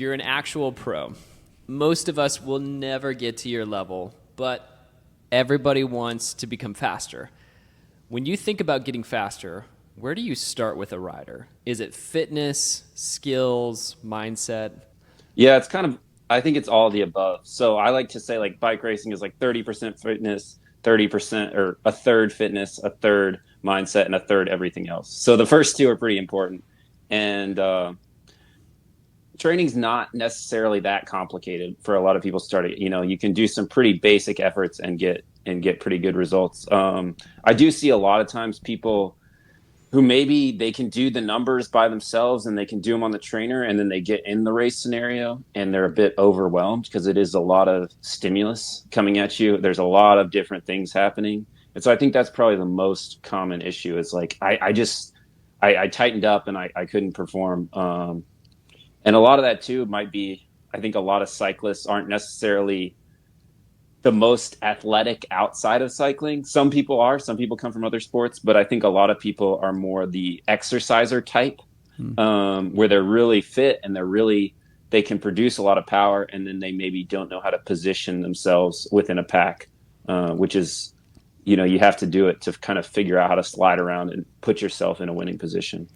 You're an actual pro. Most of us will never get to your level, but everybody wants to become faster. When you think about getting faster, where do you start with a rider? Is it fitness, skills, mindset? Yeah, it's kind of, I think it's all the above. So I like to say like bike racing is like 30% fitness, 30% or a third fitness, a third mindset, and a third everything else. So the first two are pretty important. And training's not necessarily that complicated for a lot of people starting. You can do some pretty basic efforts and get pretty good results. I do see a lot of times people who maybe they can do the numbers by themselves and they can do them on the trainer and then they get in the race scenario and they're a bit overwhelmed because it is a lot of stimulus coming at you. There's a lot of different things happening. And so I think that's probably the most common issue is like I tightened up and I couldn't perform. And a lot of that too might be, I think a lot of cyclists aren't necessarily the most athletic outside of cycling. Some people come from other sports, but I think a lot of people are more the exerciser type, where they're really fit and they can produce a lot of power, and then they maybe don't know how to position themselves within a pack, which is, you have to do it to kind of figure out how to slide around and put yourself in a winning position.